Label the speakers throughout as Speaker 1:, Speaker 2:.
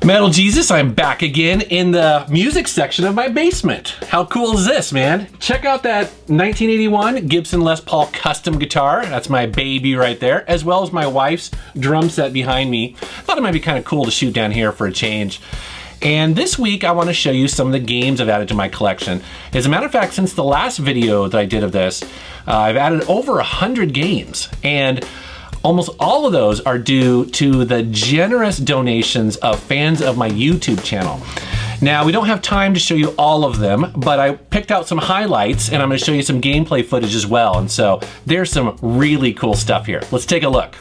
Speaker 1: Metal Jesus, I'm back again in the music section of my basement. How cool is this, man? Check out that 1981 Gibson Les Paul custom guitar. That's my baby right there, as well as my wife's drum set behind me. Thought it might be kind of cool to shoot down here for a change. And this week, I want to show you some of the games I've added to my collection. As a matter of fact, since the last video that I did of this, I've added over 100 games. And almost all of those are due to the generous donations of fans of my YouTube channel. Now, we don't have time to show you all of them, but I picked out some highlights and I'm gonna show you some gameplay footage as well. And so there's some really cool stuff here. Let's take a look.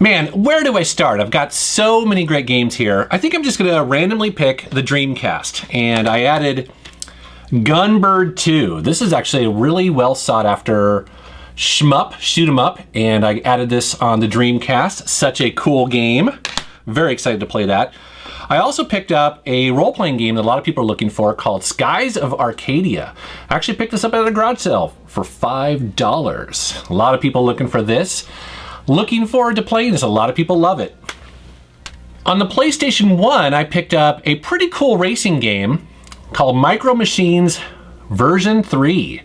Speaker 1: Man, where do I start? I've got so many great games here. I think I'm just gonna randomly pick the Dreamcast, and I added Gunbird 2. This is actually a really well sought after shmup, shoot 'em up, and I added this on the Dreamcast. Such a cool game. Very excited to play that. I also picked up a role-playing game that a lot of people are looking for called Skies of Arcadia. I actually picked this up at a garage sale for $5. A lot of people looking for this. Looking forward to playing this. A lot of people love it. On the PlayStation 1, I picked up a pretty cool racing game called Micro Machines version 3.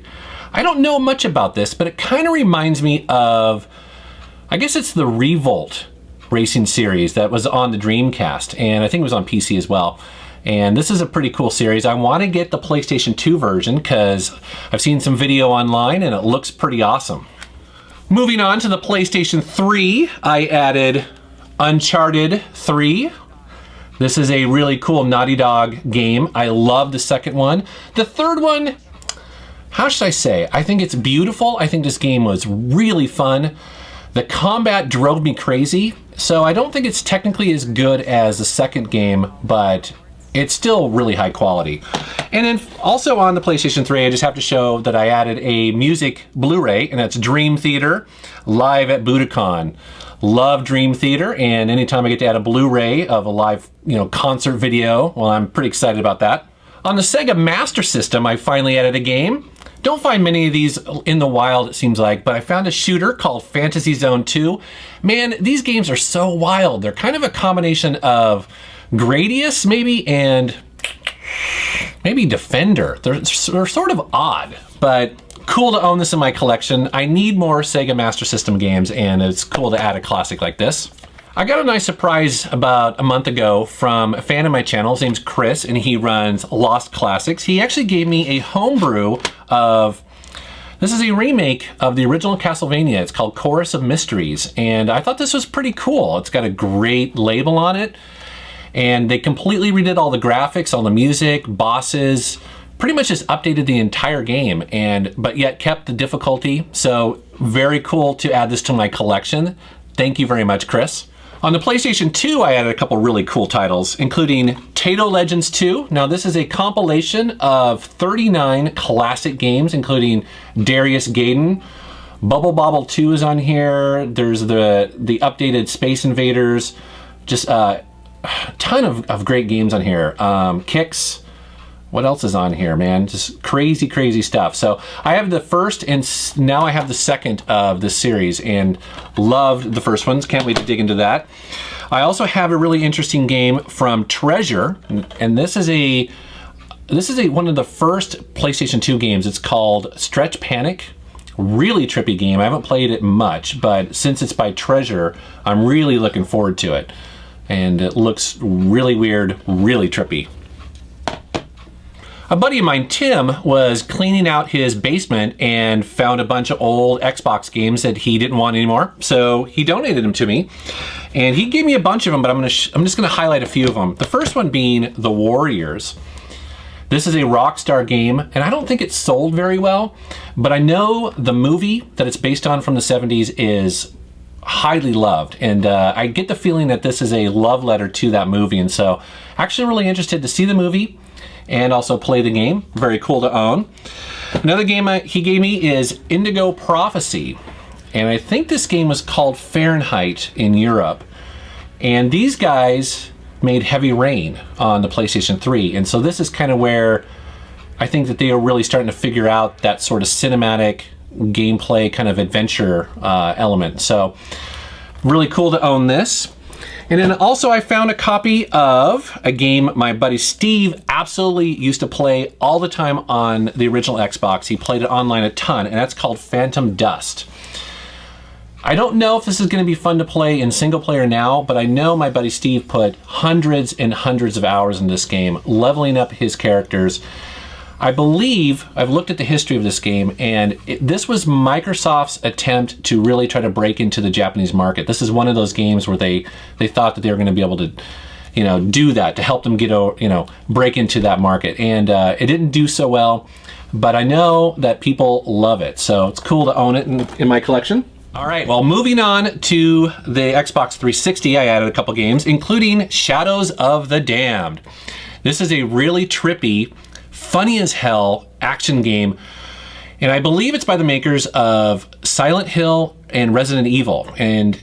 Speaker 1: I don't know much about this, but it kind of reminds me of, I guess it's the Revolt racing series that was on the Dreamcast, and I think it was on PC as well. And this is a pretty cool series. I want to get the PlayStation 2 version because I've seen some video online and it looks pretty awesome. Moving on to the PlayStation 3, I added Uncharted 3. This is a really cool Naughty Dog game. I love the second one. The third one, how should I say? I think it's beautiful. I think this game was really fun. The combat drove me crazy, so I don't think it's technically as good as the second game, but it's still really high quality. And then also on the PlayStation 3, I just have to show that I added a music Blu-ray, and that's Dream Theater live at Budokan. Love Dream Theater, and anytime I get to add a Blu-ray of a live, concert video, well, I'm pretty excited about that. On the Sega Master System, I finally added a game. Don't find many of these in the wild, it seems like, but I found a shooter called Fantasy Zone 2. Man, these games are so wild. They're kind of a combination of Gradius maybe and maybe Defender. They're sort of odd, but cool to own this in my collection. I need more Sega Master System games, and it's cool to add a classic like this. I got a nice surprise about a month ago from a fan of my channel. His name's Chris, and he runs Lost Classics. He actually gave me a homebrew of, this is a remake of the original Castlevania. It's called Chorus of Mysteries, and I thought this was pretty cool. It's got a great label on it. And they completely redid all the graphics, all the music, bosses, pretty much just updated the entire game, but yet kept the difficulty. So very cool to add this to my collection. Thank you very much, Chris. On the PlayStation 2, I added a couple really cool titles, including Taito Legends 2. Now this is a compilation of 39 classic games, including Darius Gaiden. Bubble Bobble 2 is on here. There's the updated Space Invaders. Just ton of great games on here. Kicks. What else is on here, man? Just crazy, crazy stuff. So I have the first, and now I have the second of this series, and loved the first ones. Can't wait to dig into that. I also have a really interesting game from Treasure, and this is one of the first PlayStation 2 games. It's called Stretch Panic. Really trippy game. I haven't played it much, but since it's by Treasure, I'm really looking forward to it. And it looks really weird, really trippy. A buddy of mine, Tim, was cleaning out his basement and found a bunch of old Xbox games that he didn't want anymore. So he donated them to me, and he gave me a bunch of them, but I'm just gonna highlight a few of them. The first one being The Warriors. This is a Rockstar game, and I don't think it sold very well, but I know the movie that it's based on from the 70s is highly loved, and I get the feeling that this is a love letter to that movie, and so actually really interested to see the movie and also play the game. Very cool to own. Another game he gave me is Indigo Prophecy, and I think this game was called Fahrenheit in Europe. And these guys made Heavy Rain on the PlayStation 3. And so this is kind of where I think that they are really starting to figure out that sort of cinematic gameplay kind of adventure element. So really cool to own this. And then also I found a copy of a game my buddy Steve absolutely used to play all the time on the original Xbox. He played it online a ton, and that's called Phantom Dust. I don't know if this is going to be fun to play in single player now, but I know my buddy Steve put hundreds and hundreds of hours in this game, leveling up his characters. I believe, I've looked at the history of this game, and this was Microsoft's attempt to really try to break into the Japanese market. This is one of those games where they thought that they were going to be able to, do that, to help them get, break into that market. And it didn't do so well, but I know that people love it. So it's cool to own it in my collection. All right, well, moving on to the Xbox 360, I added a couple games, including Shadows of the Damned. This is a really trippy, funny as hell action game, and I believe it's by the makers of Silent Hill and Resident Evil. And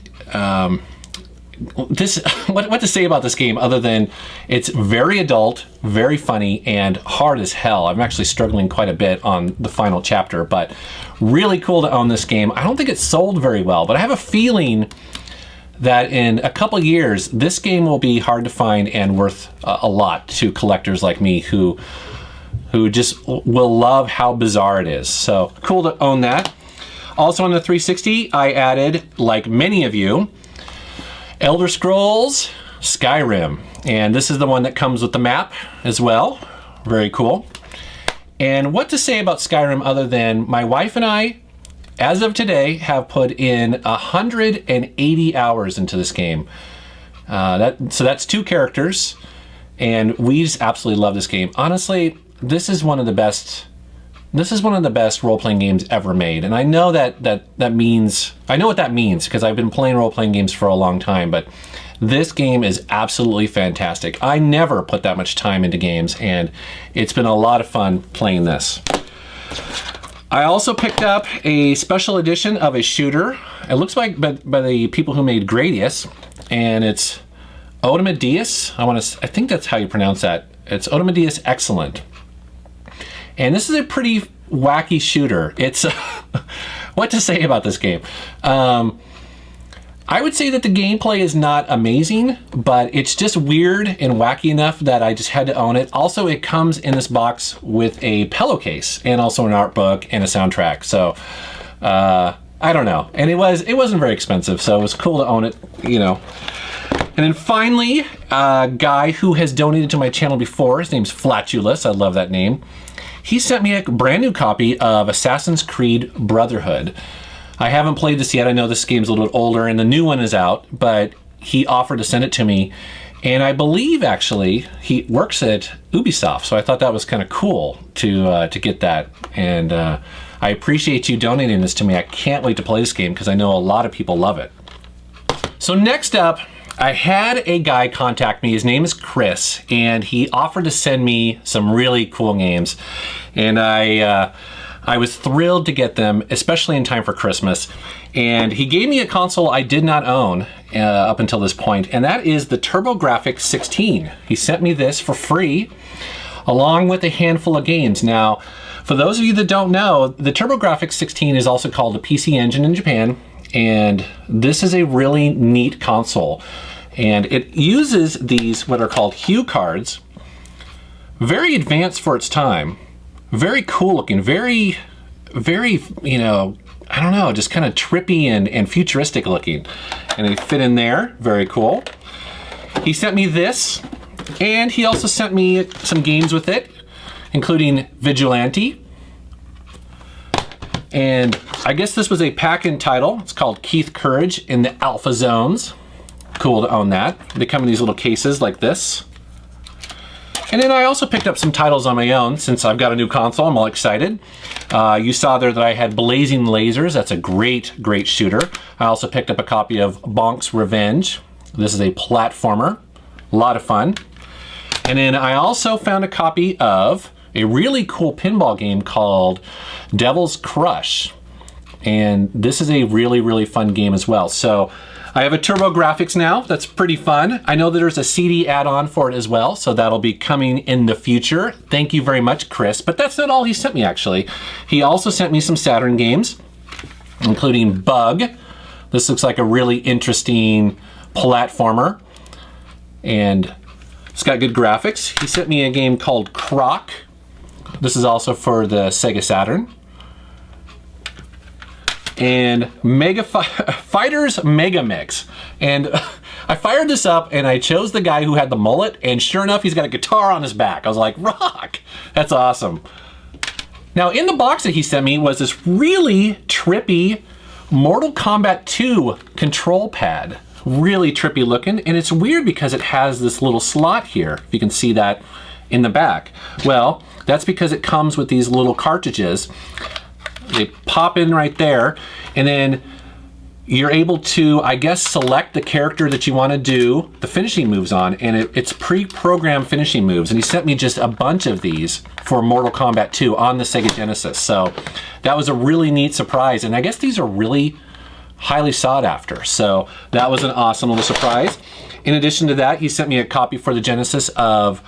Speaker 1: what to say about this game other than it's very adult, very funny, and hard as hell. I'm actually struggling quite a bit on the final chapter, but really cool to own this game. I don't think it sold very well, but I have a feeling that in a couple years, this game will be hard to find and worth a lot to collectors like me who just will love how bizarre it is. So cool to own that. Also on the 360, I added, like many of you, Elder Scrolls Skyrim. And this is the one that comes with the map as well. Very cool. And what to say about Skyrim other than my wife and I, as of today, have put in 180 hours into this game. So that's 2 characters, and we just absolutely love this game. Honestly, this is one of the best role-playing games ever made. And I know that means, I know what that means because I've been playing role-playing games for a long time, but this game is absolutely fantastic. I never put that much time into games, and it's been a lot of fun playing this. I also picked up a special edition of a shooter. It looks like by the people who made Gradius, and it's Ozymandias. I think that's how you pronounce that. It's Ozymandias Excellent. And this is a pretty wacky shooter. It's what to say about this game? I would say that the gameplay is not amazing, but it's just weird and wacky enough that I just had to own it. Also, it comes in this box with a pillowcase and also an art book and a soundtrack. So I don't know. And it wasn't very expensive, so it was cool to own it, And then finally, a guy who has donated to my channel before, his name's Flatulous, I love that name. He sent me a brand new copy of Assassin's Creed Brotherhood. I haven't played this yet. I know this game's a little bit older and the new one is out, but he offered to send it to me. And I believe actually he works at Ubisoft, so I thought that was kind of cool to get that. And I appreciate you donating this to me. I can't wait to play this game because I know a lot of people love it. So next up, I had a guy contact me. His name is Chris, and he offered to send me some really cool games. And I was thrilled to get them, especially in time for Christmas. And he gave me a console I did not own up until this point, and that is the TurboGrafx 16. He sent me this for free, along with a handful of games. Now, for those of you that don't know, the TurboGrafx 16 is also called the PC Engine in Japan, and this is a really neat console. And it uses these, what are called Hue cards, very advanced for its time, very cool looking, very, I don't know, just kind of trippy and futuristic looking. And they fit in there, very cool. He sent me this, and he also sent me some games with it, including Vigilante. And I guess this was a pack-in title. It's called Keith Courage in the Alpha Zones. Cool to own that. They come in these little cases like this. And then I also picked up some titles on my own since I've got a new console. I'm all excited. You saw there that I had Blazing Lasers. That's a great, great shooter. I also picked up a copy of Bonk's Revenge. This is a platformer. A lot of fun. And then I also found a copy of a really cool pinball game called Devil's Crush. And this is a really, really fun game as well. So I have a turbografx now. That's pretty fun. I know that there's a CD add-on for it as well, so that'll be coming in the future. Thank you very much, Chris. But that's not all he sent me, actually. He also sent me some Saturn games, including Bug. This looks like a really interesting platformer, and it's got good graphics. He sent me a game called Croc. This is also for the Sega Saturn. And Fighters MegaMix. And I fired this up and I chose the guy who had the mullet, and sure enough, he's got a guitar on his back. I was like, rock! That's awesome. Now, in the box that he sent me was this really trippy Mortal Kombat 2 control pad. Really trippy looking, and it's weird because it has this little slot here, if you can see that in the back. Well, that's because it comes with these little cartridges. They pop in right there, and then you're able to, I guess, select the character that you want to do the finishing moves on, and it's pre-programmed finishing moves. And he sent me just a bunch of these for Mortal Kombat 2 on the Sega Genesis. So that was a really neat surprise, and I guess these are really highly sought after. So that was an awesome little surprise. In addition to that, he sent me a copy for the Genesis of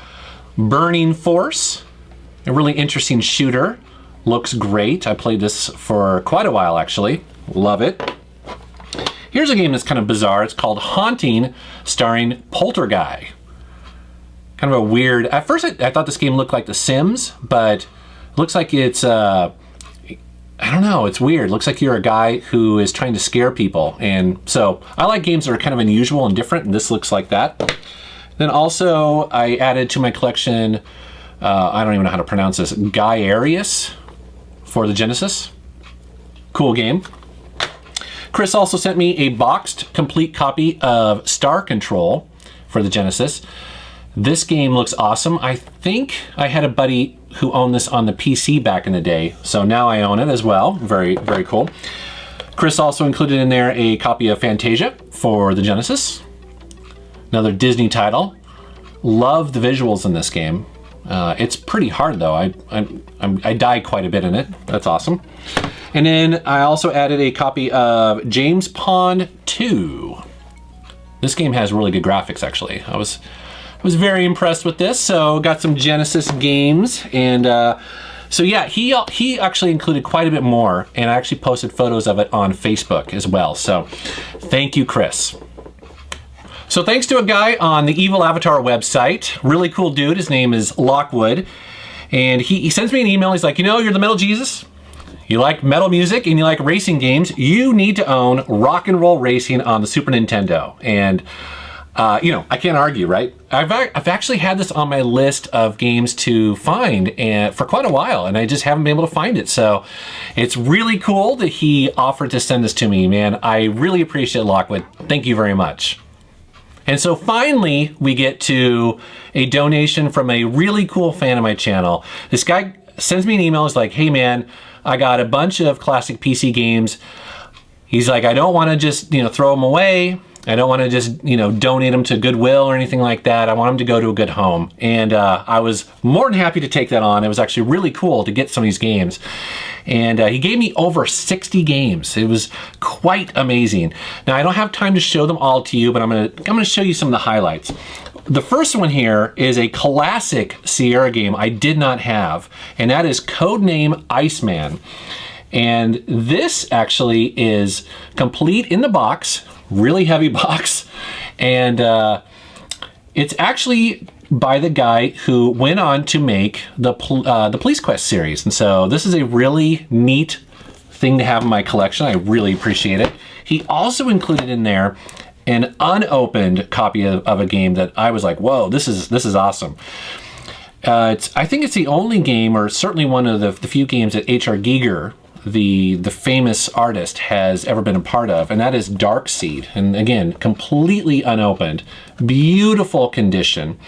Speaker 1: Burning Force, a really interesting shooter. Looks great. I played this for quite a while, actually. Love it. Here's a game that's kind of bizarre. It's called Haunting, starring Polterguy. Kind of a weird... At first, I thought this game looked like The Sims, but it looks like it's... I don't know, it's weird. It looks like you're a guy who is trying to scare people. And so I like games that are kind of unusual and different, and this looks like that. Then also, I added to my collection, I don't even know how to pronounce this, Gaiaries for the Genesis. Cool game. Chris also sent me a boxed complete copy of Star Control for the Genesis. This game looks awesome. I think I had a buddy who owned this on the PC back in the day, so now I own it as well. Very, very cool. Chris also included in there a copy of Fantasia for the Genesis. Another Disney title. Love the visuals in this game. It's pretty hard though. I die quite a bit in it. That's awesome. And then I also added a copy of James Pond 2. This game has really good graphics, actually. I was very impressed with this. So got some Genesis games, and so yeah, he actually included quite a bit more, and I actually posted photos of it on Facebook as well. So thank you, Chris. So thanks to a guy on the Evil Avatar website, really cool dude. His name is Lockwood, and he sends me an email. He's like, you know, you're the Metal Jesus. You like metal music and you like racing games. You need to own Rock and Roll Racing on the Super Nintendo. And you know, I can't argue, right? I've actually had this on my list of games to find and for quite a while, and I just haven't been able to find it. So it's really cool that he offered to send this to me, man. I really appreciate it, Lockwood. Thank you very much. And so finally, we get to a donation from a really cool fan of my channel. This guy sends me an email. He's like, hey man, I got a bunch of classic PC games. He's like, I don't want to just, you know, throw them away. I don't want to just, you know, donate them to Goodwill or anything like that. I want them to go to a good home. And I was more than happy to take that on. It was actually really cool to get some of these games. And he gave me over 60 games. It was quite amazing. Now, I don't have time to show them all to you, but I'm gonna show you some of the highlights. The first one here is a classic Sierra game I did not have, and that is Codename ICEMAN. And this actually is complete in the box, really heavy box, and it's actually by the guy who went on to make the Police Quest series. And so this is a really neat thing to have in my collection. I really appreciate it. He also included in there an unopened copy of a game that I was like, whoa, this is awesome. I think it's the only game, or certainly one of the few games that H.R. Giger, the famous artist, has ever been a part of, and that is Darkseed. And again, completely unopened, beautiful condition.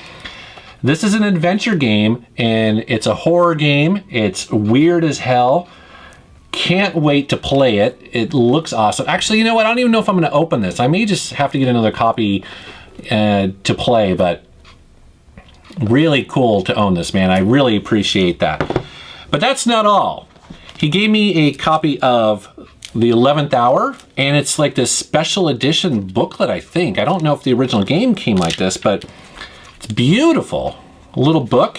Speaker 1: This is an adventure game, and it's a horror game. It's weird as hell. Can't wait to play it. It looks awesome. Actually, you know what? I don't even know if I'm going to open this. I may just have to get another copy to play, but really cool to own this, man. I really appreciate that. But that's not all. He gave me a copy of the 11th Hour, and it's like this special edition booklet, I think. I don't know if the original game came like this, but it's beautiful. A little book.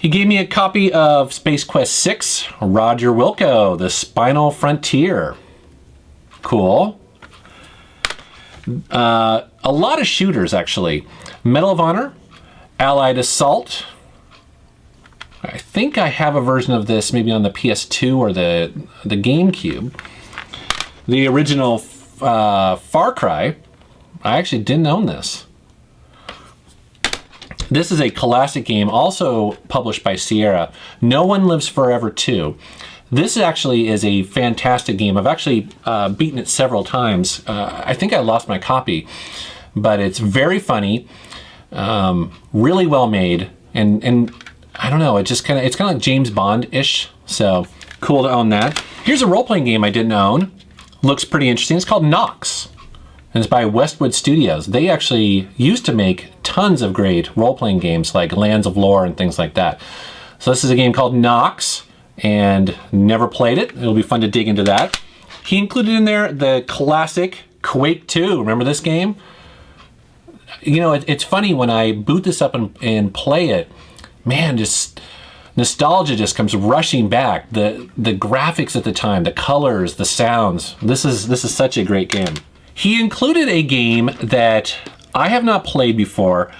Speaker 1: He gave me a copy of Space Quest 6, Roger Wilco, The Spinal Frontier. Cool. A lot of shooters, actually. Medal of Honor, Allied Assault. I think I have a version of this maybe on the PS2 or the GameCube. The original Far Cry. I actually didn't own this. This is a classic game, also published by Sierra. No One Lives Forever 2. This actually is a fantastic game. I've actually beaten it several times. I think I lost my copy, but it's very funny, really well made, and I don't know, it's kind of like James Bond-ish, so cool to own that. Here's a role-playing game I didn't own. Looks pretty interesting. It's called Nox, and it's by Westwood Studios. They actually used to make tons of great role-playing games like Lands of Lore and things like that. So this is a game called Nox, and never played it. It'll be fun to dig into that. He included in there the classic Quake 2. Remember this game? You know, it's funny when I boot this up and play it, man, just nostalgia just comes rushing back. The graphics at the time, the colors, the sounds. This is such a great game. He included a game that I have not played before,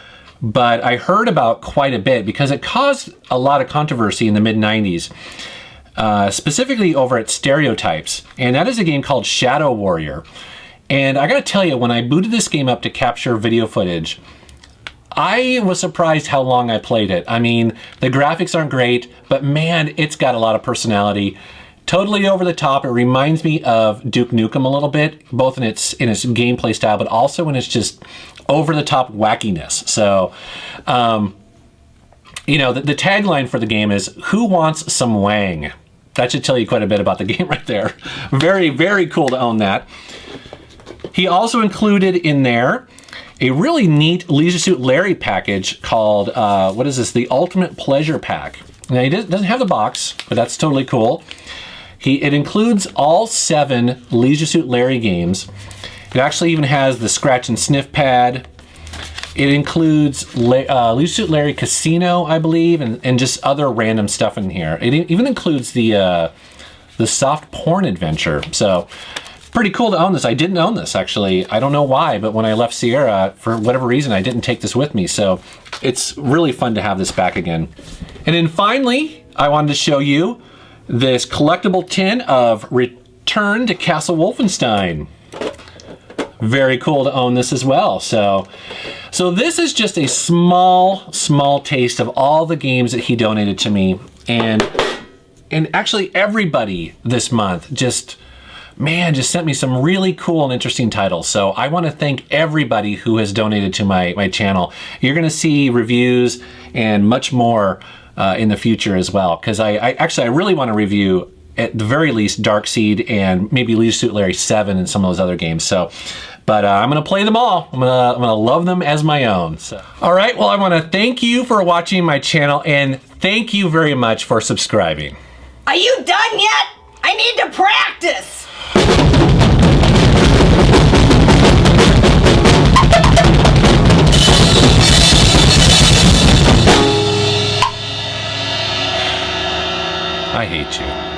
Speaker 1: but I heard about quite a bit because it caused a lot of controversy in the mid-90s, specifically over at Stereotypes, and that is a game called Shadow Warrior. And I gotta tell you, when I booted this game up to capture video footage, I was surprised how long I played it. I mean, the graphics aren't great, but man, it's got a lot of personality. Totally over the top. It reminds me of Duke Nukem a little bit, both in its gameplay style, but also in its just over the top wackiness. So, you know, the tagline for the game is, "Who wants some wang?" That should tell you quite a bit about the game right there. Very, very cool to own that. He also included in there a really neat Leisure Suit Larry package called, what is this? The Ultimate Pleasure Pack. Now, he doesn't have the box, but that's totally cool. It includes all 7 Leisure Suit Larry games. It actually even has the scratch and sniff pad. It includes Leisure Suit Larry Casino, I believe, and just other random stuff in here. It even includes the soft porn adventure. So pretty cool to own this. I didn't own this, actually. I don't know why, but when I left Sierra, for whatever reason, I didn't take this with me. So it's really fun to have this back again. And then finally, I wanted to show you this collectible tin of Return to Castle Wolfenstein. Very cool to own this as well. So this is just a small taste of all the games that he donated to me. And actually everybody this month just sent me some really cool and interesting titles. So I want to thank everybody who has donated to my channel. You're going to see reviews and much more in the future as well, because I really want to review, at the very least, Darkseed and maybe Leisure Suit Larry 7 and some of those other games. So, but I'm gonna play them all. I'm gonna love them as my own. So, all right. Well, I want to thank you for watching my channel, and thank you very much for subscribing.
Speaker 2: Are you done yet? I need to practice.
Speaker 1: I hate you.